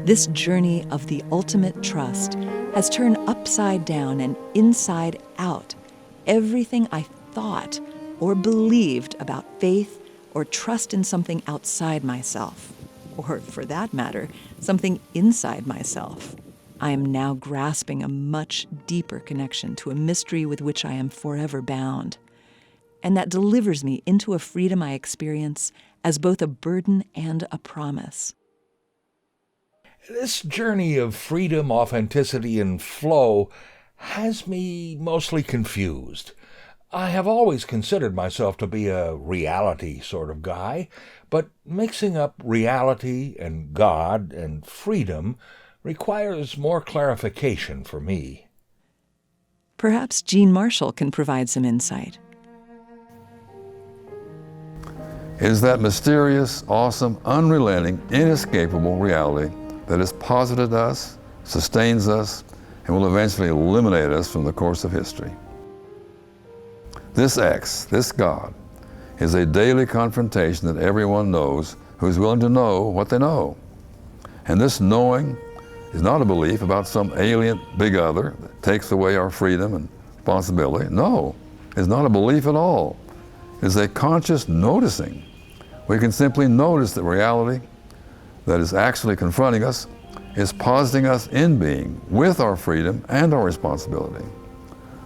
This journey of the ultimate trust has turned upside down and inside out everything I thought or believed about faith or trust in something outside myself, or for that matter, something inside myself. I am now grasping a much deeper connection to a mystery with which I am forever bound, and that delivers me into a freedom I experience as both a burden and a promise. This journey of freedom, authenticity, and flow has me mostly confused. I have always considered myself to be a reality sort of guy, but mixing up reality and God and freedom requires more clarification for me. Perhaps Jean Marshall can provide some insight. It is that mysterious, awesome, unrelenting, inescapable reality that has posited us, sustains us, and will eventually eliminate us from the course of history. This X, this God, is a daily confrontation that everyone knows who is willing to know what they know. And this knowing is not a belief about some alien big other that takes away our freedom and responsibility. No, it's not a belief at all. It is a conscious noticing. We can simply notice that reality that is actually confronting us is positing us in being with our freedom and our responsibility.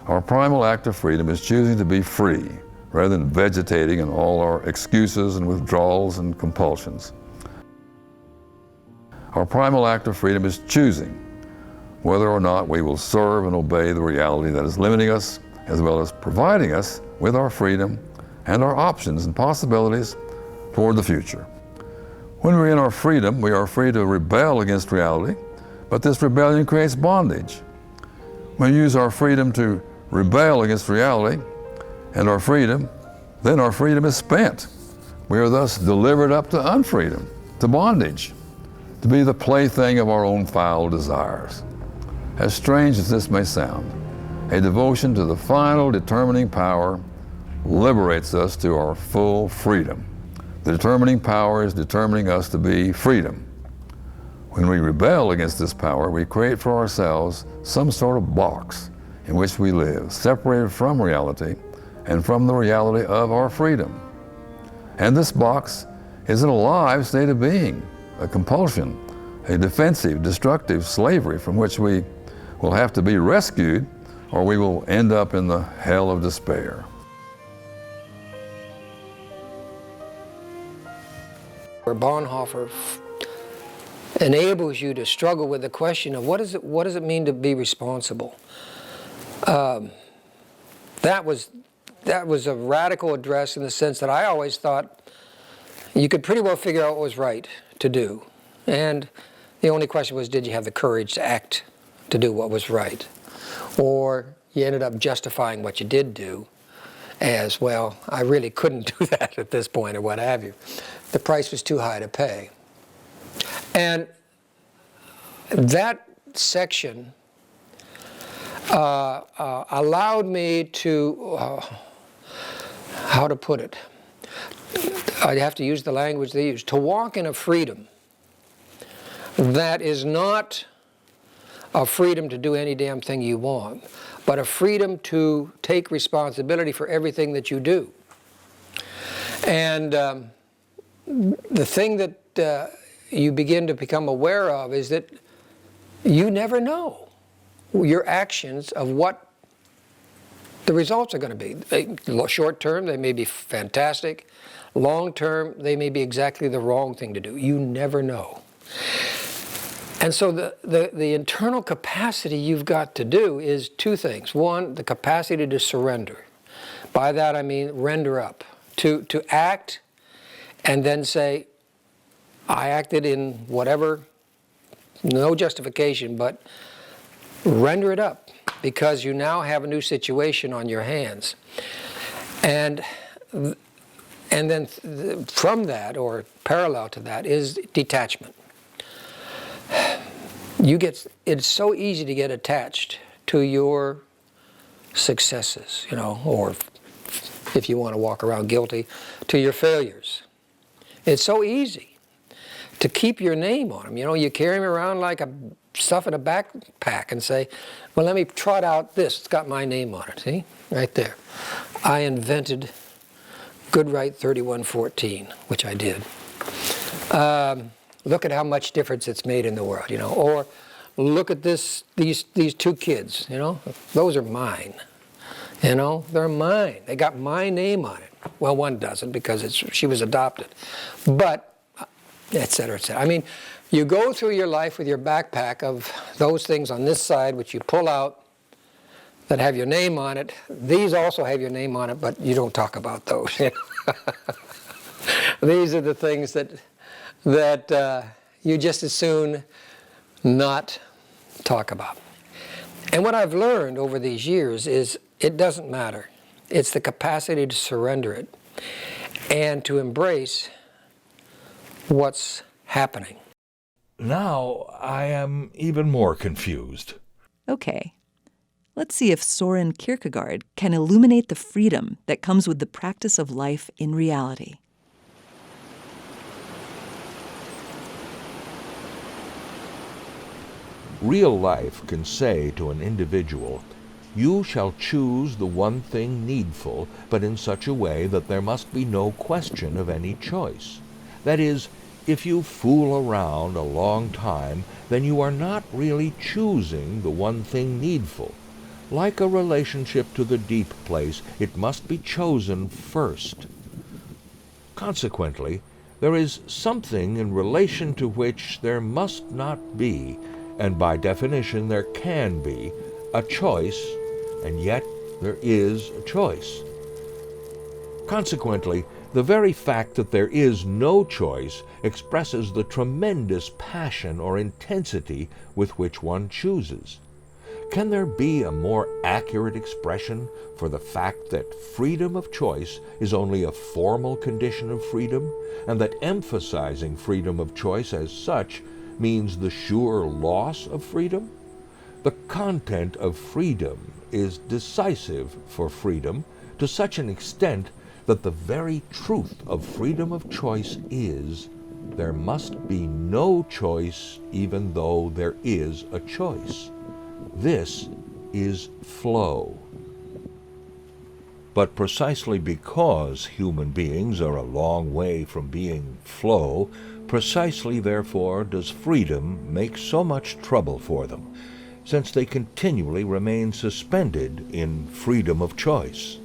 Our primal act of freedom is choosing to be free rather than vegetating in all our excuses and withdrawals and compulsions. Our primal act of freedom is choosing whether or not we will serve and obey the reality that is limiting us, as well as providing us with our freedom and our options and possibilities toward the future. When we're in our freedom, we are free to rebel against reality, but this rebellion creates bondage. When we use our freedom to rebel against reality and our freedom, then our freedom is spent. We are thus delivered up to unfreedom, to bondage, to be the plaything of our own foul desires. As strange as this may sound, a devotion to the final determining power liberates us to our full freedom. The determining power is determining us to be freedom. When we rebel against this power, we create for ourselves some sort of box in which we live, separated from reality and from the reality of our freedom. And this box is an alive state of being, a compulsion, a defensive, destructive slavery from which we will have to be rescued, or we will end up in the hell of despair. Bonhoeffer enables you to struggle with the question of what does it mean to be responsible? That was a radical address in the sense that I always thought you could pretty well figure out what was right to do. And the only question was, did you have the courage to act to do what was right? Or you ended up justifying what you did do as, well, I really couldn't do that at this point, or what have you. The price was too high to pay. And that section allowed me to, how to put it, I'd have to use the language they use, to walk in a freedom that is not a freedom to do any damn thing you want, but a freedom to take responsibility for everything that you do. And the thing that you begin to become aware of is that you never know your actions of what the results are going to be. Short term, they may be fantastic. Long term, they may be exactly the wrong thing to do. You never know. And so the internal capacity you've got to do is two things. One, the capacity to surrender. By that I mean render up. To act and then say, I acted in whatever, no justification, but render it up, because you now have a new situation on your hands. And then from that, or parallel to that, is detachment. It's so easy to get attached to your successes, or if you want to walk around guilty, to your failures. It's so easy to keep your name on them. You know, you carry them around like stuff in a backpack and say, well, let me trot out this. It's got my name on it, see? Right there. I invented Goodwright 3114, which I did. Look at how much difference it's made in the world, you know. Or look at these two kids, you know. Those are mine. You know, they're mine. They got my name on it. Well, one doesn't because she was adopted. But, et cetera, et cetera. I mean, you go through your life with your backpack of those things on this side, which you pull out, that have your name on it. These also have your name on it, but you don't talk about those. These are the things that you just as soon not talk about. And what I've learned over these years is it doesn't matter. It's the capacity to surrender it and to embrace what's happening. Now I am even more confused. Okay, let's see if Soren Kierkegaard can illuminate the freedom that comes with the practice of life in reality. Real life can say to an individual, "You shall choose the one thing needful, but in such a way that there must be no question of any choice." That is, if you fool around a long time, then you are not really choosing the one thing needful. Like a relationship to the deep place, it must be chosen first. Consequently, there is something in relation to which there must not be, and by definition there can be, a choice, and yet there is a choice. Consequently, the very fact that there is no choice expresses the tremendous passion or intensity with which one chooses. Can there be a more accurate expression for the fact that freedom of choice is only a formal condition of freedom, and that emphasizing freedom of choice as such means the sure loss of freedom? The content of freedom is decisive for freedom to such an extent that the very truth of freedom of choice is there must be no choice even though there is a choice. This is flow. But precisely because human beings are a long way from being flow, precisely therefore does freedom make so much trouble for them, since they continually remain suspended in freedom of choice.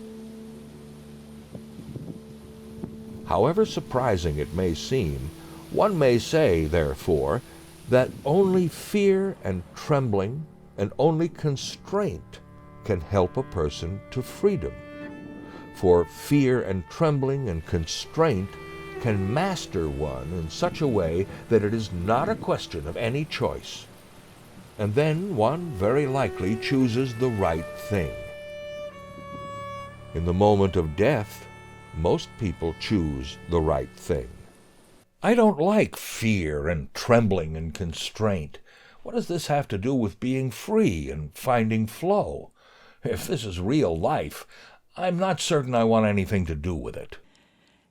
However surprising it may seem, one may say, therefore, that only fear and trembling and only constraint can help a person to freedom. For fear and trembling and constraint can master one in such a way that it is not a question of any choice. And then one very likely chooses the right thing. In the moment of death, most people choose the right thing. I don't like fear and trembling and constraint. What does this have to do with being free and finding flow? If this is real life, I'm not certain I want anything to do with it.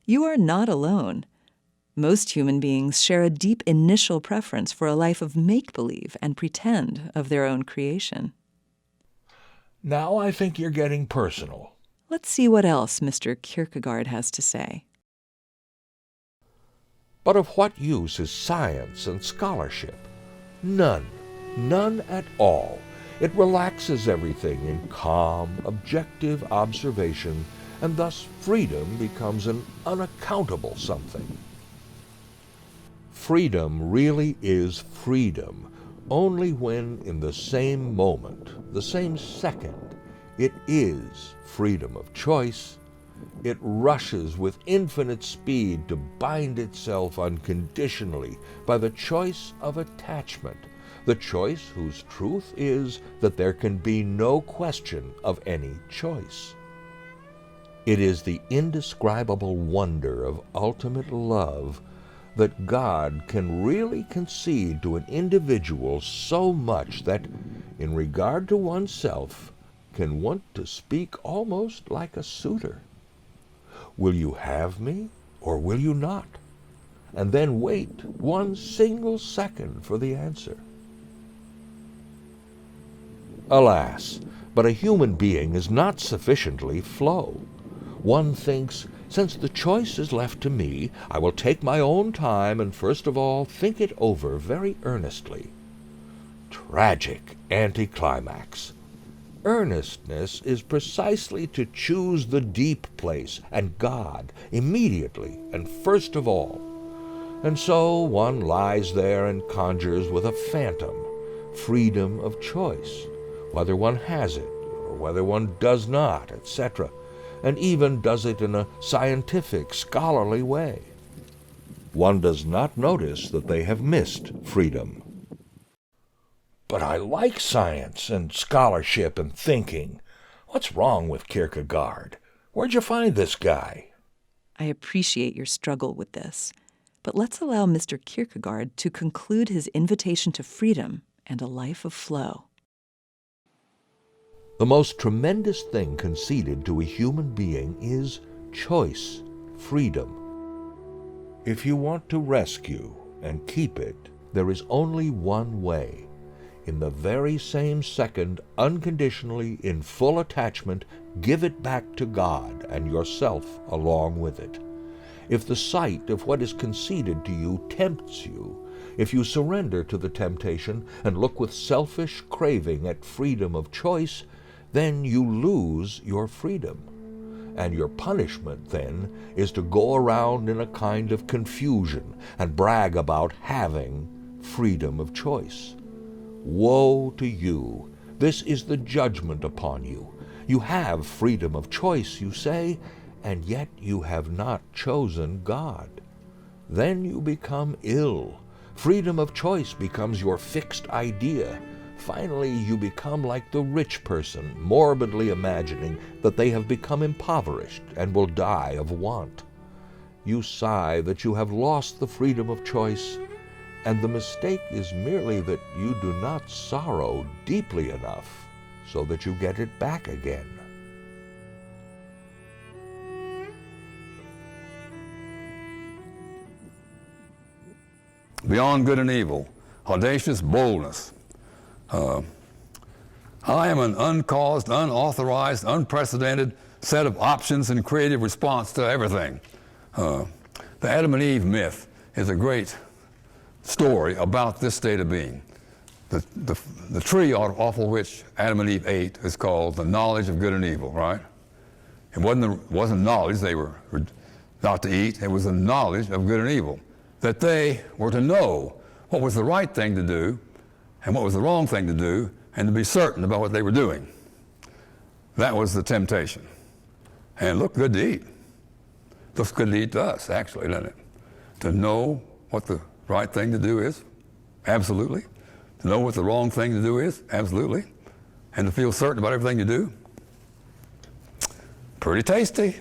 You are not alone. Most human beings share a deep initial preference for a life of make-believe and pretend of their own creation. Now I think you're getting personal. Let's see what else Mr. Kierkegaard has to say. But of what use is science and scholarship? None. None at all. It relaxes everything in calm, objective observation, and thus freedom becomes an unaccountable something. Freedom really is freedom only when in the same moment, the same second, it is freedom of choice. It rushes with infinite speed to bind itself unconditionally by the choice of attachment, the choice whose truth is that there can be no question of any choice. It is the indescribable wonder of ultimate love that God can really concede to an individual so much that, in regard to oneself, can want to speak almost like a suitor. Will you have me, or will you not? and then wait 1 single second for the answer. Alas, but a human being is not sufficiently flow. One thinks, since the choice is left to me, I will take my own time and first of all think it over very earnestly. Tragic anticlimax. Earnestness is precisely to choose the deep place and God immediately and first of all. And so one lies there and conjures with a phantom, freedom of choice, whether one has it or whether one does not, etc., and even does it in a scientific, scholarly way. One does not notice that they have missed freedom. But I like science and scholarship and thinking. What's wrong with Kierkegaard? Where'd you find this guy? I appreciate your struggle with this, but let's allow Mr. Kierkegaard to conclude his invitation to freedom and a life of flow. The most tremendous thing conceded to a human being is choice, freedom. If you want to rescue and keep it, there is only one way. In the very same second, unconditionally, in full attachment, give it back to God and yourself along with it. If the sight of what is conceded to you tempts you, if you surrender to the temptation and look with selfish craving at freedom of choice, then you lose your freedom. And your punishment, then, is to go around in a kind of confusion and brag about having freedom of choice. Woe to you! This is the judgment upon you. You have freedom of choice, you say, and yet you have not chosen God. Then you become ill. Freedom of choice becomes your fixed idea. Finally, you become like the rich person, morbidly imagining that they have become impoverished and will die of want. You sigh that you have lost the freedom of choice, and the mistake is merely that you do not sorrow deeply enough so that you get it back again. Beyond good and evil, audacious boldness. I am an uncaused, unauthorized, unprecedented set of options and creative response to everything. The Adam and Eve myth is a great story about this state of being. The tree off of which Adam and Eve ate is called the knowledge of good and evil, right? It wasn't knowledge they were not to eat. It was the knowledge of good and evil, that they were to know what was the right thing to do and what was the wrong thing to do, and to be certain about what they were doing. That was the temptation. And it looked good to eat. Looks good to eat to us, actually, doesn't it? To know what the right thing to do is, absolutely. To know what the wrong thing to do is, absolutely. And to feel certain about everything you do, pretty tasty.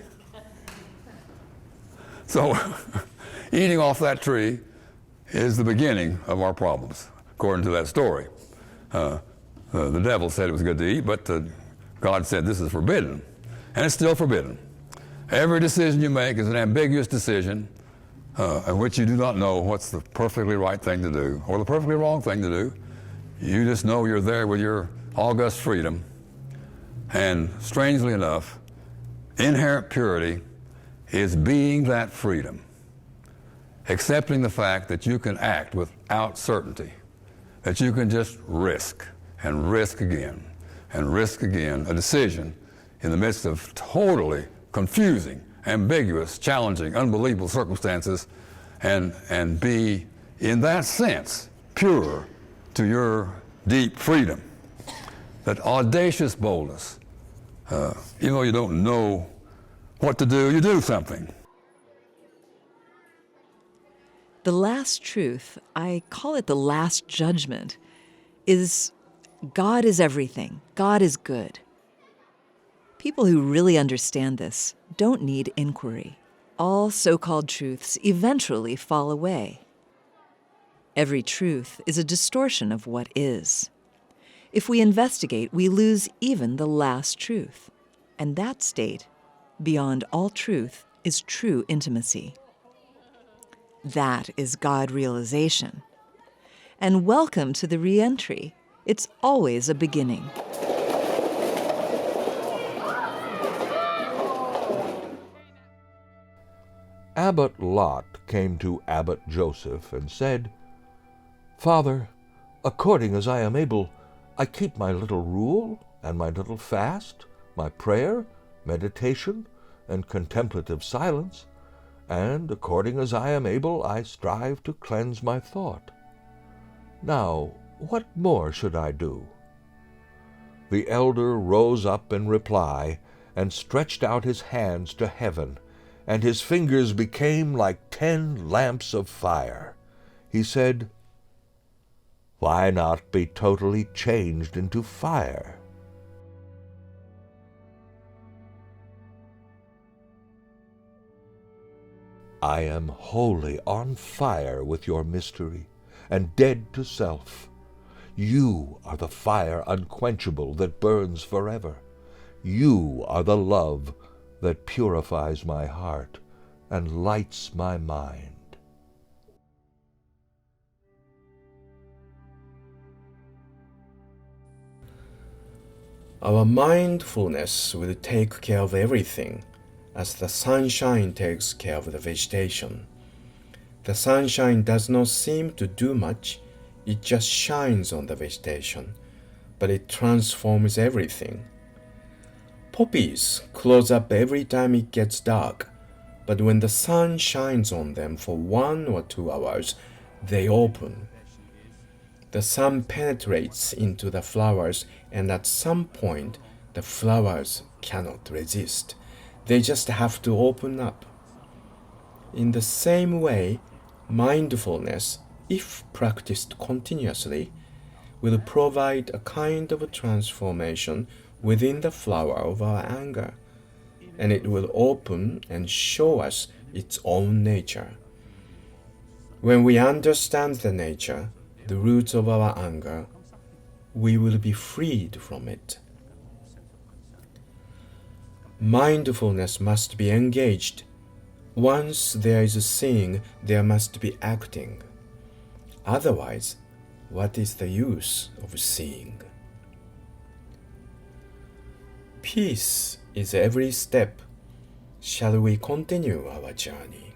So eating off that tree is the beginning of our problems, according to that story. The devil said it was good to eat, but God said this is forbidden, and it's still forbidden. Every decision you make is an ambiguous decision in which you do not know what's the perfectly right thing to do or the perfectly wrong thing to do. You just know you're there with your august freedom, and strangely enough, inherent purity is being that freedom, accepting the fact that you can act without certainty, that you can just risk and risk again and risk again a decision in the midst of totally confusing, ambiguous, challenging, unbelievable circumstances, and be, in that sense, pure to your deep freedom. That audacious boldness, even though you don't know what to do, you do something. The last truth, I call it the last judgment, is God is everything. God is good. People who really understand this don't need inquiry. All so-called truths eventually fall away. Every truth is a distortion of what is. If we investigate, we lose even the last truth. And that state, beyond all truth, is true intimacy. That is God realization. And welcome to the re-entry. It's always a beginning. Abbot Lot came to Abbot Joseph and said, "Father, according as I am able, I keep my little rule and my little fast, my prayer, meditation, and contemplative silence, and according as I am able, I strive to cleanse my thought. Now, what more should I do?" The elder rose up in reply and stretched out his hands to heaven, and his fingers became like 10 lamps of fire. He said, "Why not be totally changed into fire?" I am wholly on fire with your mystery, and dead to self. You are the fire unquenchable that burns forever. You are the love that purifies my heart and lights my mind. Our mindfulness will take care of everything, as the sunshine takes care of the vegetation. The sunshine does not seem to do much, it just shines on the vegetation, but it transforms everything. Poppies close up every time it gets dark, but when the sun shines on them for 1 or 2 hours, they open. The sun penetrates into the flowers, and at some point, the flowers cannot resist. They just have to open up. In the same way, mindfulness, if practiced continuously, will provide a kind of a transformation within the flower of our anger, and it will open and show us its own nature. When we understand the nature, the roots of our anger, we will be freed from it. Mindfulness must be engaged. Once there is seeing, there must be acting. Otherwise, what is the use of seeing? Peace is every step. Shall we continue our journey?